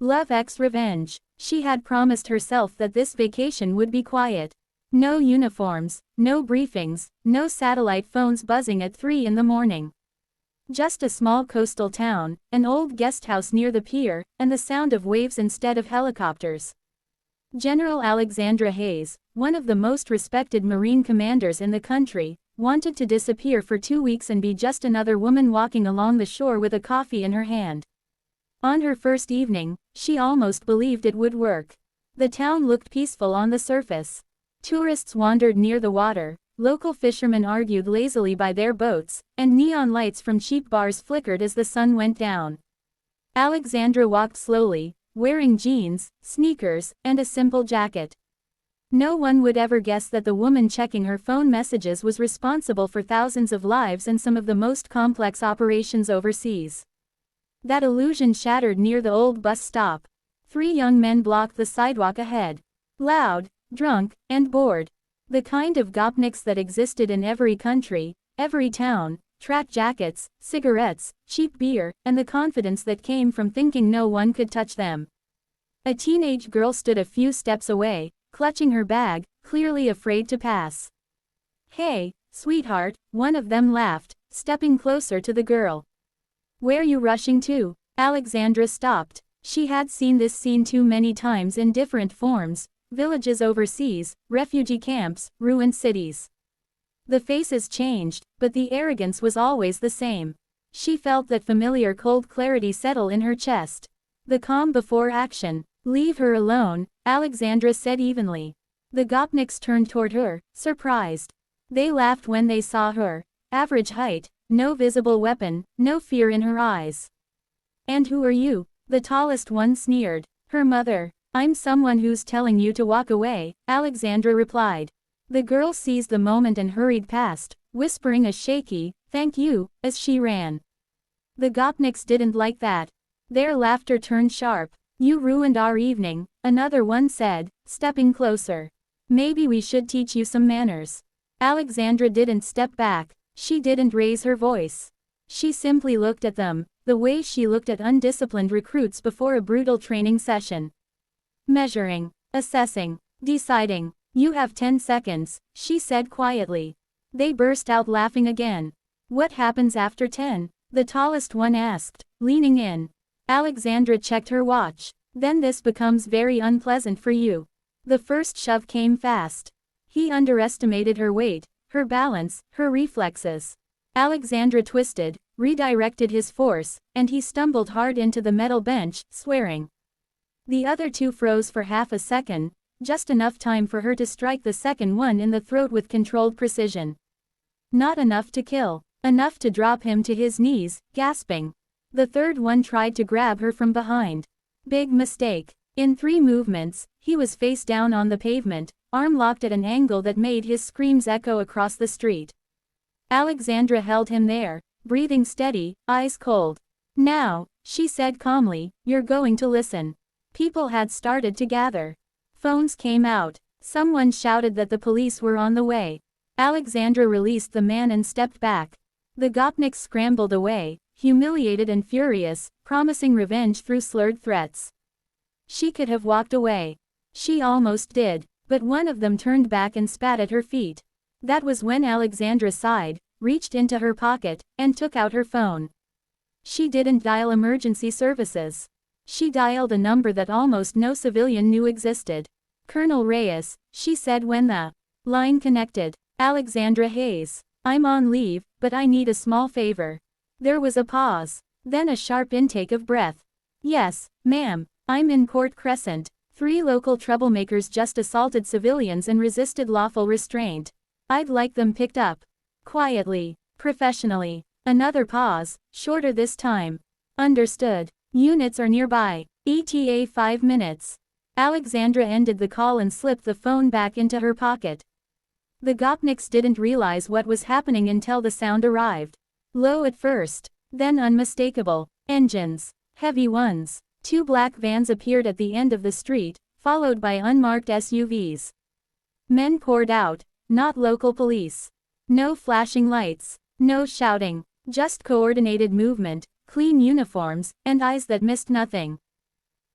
Love X Revenge. She had promised herself that this vacation would be quiet. No uniforms, no briefings, no satellite phones buzzing at 3 in the morning. Just a small coastal town, an old guest house near the pier, and the sound of waves instead of helicopters. General Alexandra Hayes, one of the most respected Marine commanders in the country, wanted to disappear for 2 weeks and be just another woman walking along the shore with a coffee in her hand. On her first evening, she almost believed it would work. The town looked peaceful on the surface. Tourists wandered near the water, local fishermen argued lazily by their boats, and neon lights from cheap bars flickered as the sun went down. Alexandra walked slowly, wearing jeans, sneakers, and a simple jacket. No one would ever guess that the woman checking her phone messages was responsible for thousands of lives and some of the most complex operations overseas. That illusion shattered near the old bus stop. 3 young men blocked the sidewalk ahead. Loud, drunk, and bored. The kind of gopniks that existed in every country, every town, track jackets, cigarettes, cheap beer, and the confidence that came from thinking no one could touch them. A teenage girl stood a few steps away, clutching her bag, clearly afraid to pass. "Hey, sweetheart," one of them laughed, stepping closer to the girl. "Where you rushing to?" Alexandra stopped. She had seen this scene too many times in different forms: villages overseas, refugee camps, ruined cities. The faces changed, but the arrogance was always the same. She felt that familiar cold clarity settle in her chest. The calm before action. "Leave her alone," Alexandra said evenly. The gopniks turned toward her, surprised. They laughed when they saw her. Average height, no visible weapon, no fear in her eyes. "And who are you?" The tallest one sneered. "Her mother." "I'm someone who's telling you to walk away," Alexandra replied. The girl seized the moment and hurried past, whispering a shaky, "Thank you," as she ran. The gopniks didn't like that. Their laughter turned sharp. "You ruined our evening," another one said, stepping closer. "Maybe we should teach you some manners." Alexandra didn't step back. She didn't raise her voice. She simply looked at them, the way she looked at undisciplined recruits before a brutal training session. Measuring, assessing, deciding. "You have 10 seconds, she said quietly. They burst out laughing again. "What happens after 10? The tallest one asked, leaning in. Alexandra checked her watch. "Then this becomes very unpleasant for you." The first shove came fast. He underestimated her weight, her balance, her reflexes. Alexandra twisted, redirected his force, and he stumbled hard into the metal bench, swearing. The other 2 froze for half a second, just enough time for her to strike the second one in the throat with controlled precision. Not enough to kill, enough to drop him to his knees, gasping. The third one tried to grab her from behind. Big mistake. In 3 movements, he was face down on the pavement, arm locked at an angle that made his screams echo across the street. Alexandra held him there, breathing steady, eyes cold. "Now," she said calmly, "you're going to listen." People had started to gather. Phones came out. Someone shouted that the police were on the way. Alexandra released the man and stepped back. The gopniks scrambled away, humiliated and furious, promising revenge through slurred threats. She could have walked away. She almost did, but one of them turned back and spat at her feet. That was when Alexandra sighed, reached into her pocket, and took out her phone. She didn't dial emergency services. She dialed a number that almost no civilian knew existed. "Colonel Reyes," she said when the line connected. "Alexandra Hayes. I'm on leave, but I need a small favor." There was a pause, then a sharp intake of breath. "Yes, ma'am, I'm in Court Crescent. 3 local troublemakers just assaulted civilians and resisted lawful restraint. I'd like them picked up. Quietly, professionally." Another pause, shorter this time. "Understood. Units are nearby. ETA 5 minutes. Alexandra ended the call and slipped the phone back into her pocket. The gopniks didn't realize what was happening until the sound arrived. Low at first, then unmistakable. Engines. Heavy ones. 2 black vans appeared at the end of the street, followed by unmarked SUVs. Men poured out, not local police. No flashing lights. No shouting. Just coordinated movement, clean uniforms, and eyes that missed nothing.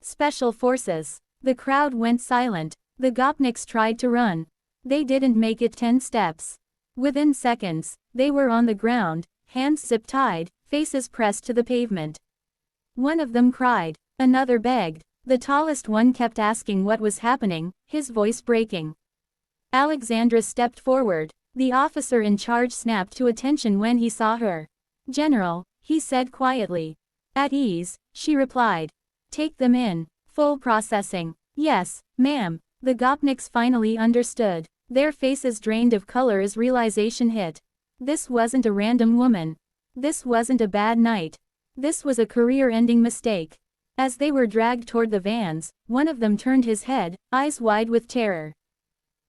Special forces. The crowd went silent. The gopniks tried to run. They didn't make it 10 steps. Within seconds, they were on the ground, hands zip-tied, faces pressed to the pavement. One of them cried. Another begged. The tallest one kept asking what was happening, his voice breaking. Alexandra stepped forward. The officer in charge snapped to attention when he saw her. "General," he said quietly. "At ease," she replied. "Take them in. Full processing." "Yes, ma'am." The gopniks finally understood. Their faces drained of color as realization hit. This wasn't a random woman. This wasn't a bad night. This was a career-ending mistake. As they were dragged toward the vans, one of them turned his head, eyes wide with terror.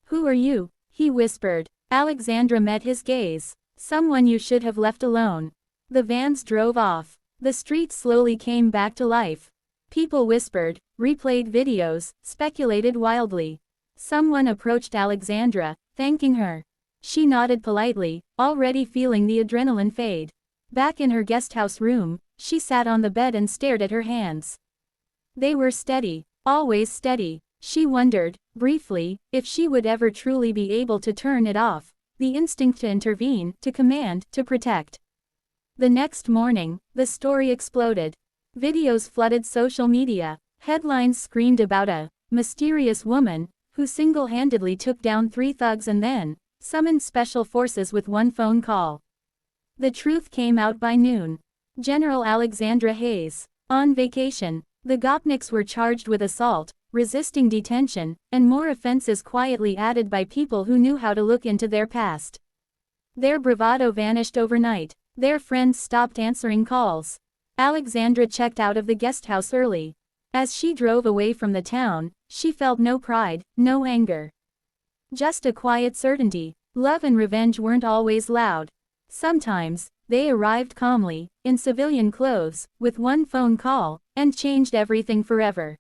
"Who are you?" he whispered. Alexandra met his gaze. "Someone you should have left alone." The vans drove off. The streets slowly came back to life. People whispered, replayed videos, speculated wildly. Someone approached Alexandra, thanking her. She nodded politely, already feeling the adrenaline fade. Back in her guesthouse room, she sat on the bed and stared at her hands. They were steady, always steady. She wondered, briefly, if she would ever truly be able to turn it off, the instinct to intervene, to command, to protect. The next morning, the story exploded. Videos flooded social media. Headlines screamed about a mysterious woman who single-handedly took down 3 thugs and then summoned special forces with one phone call. The truth came out by noon. General Alexandra Hayes. On vacation. The gopniks were charged with assault, resisting detention, and more offenses quietly added by people who knew how to look into their past. Their bravado vanished overnight. Their friends stopped answering calls. Alexandra checked out of the guesthouse early. As she drove away from the town, she felt no pride, no anger. Just a quiet certainty. Love and revenge weren't always loud. Sometimes, they arrived calmly, in civilian clothes, with one phone call, and changed everything forever.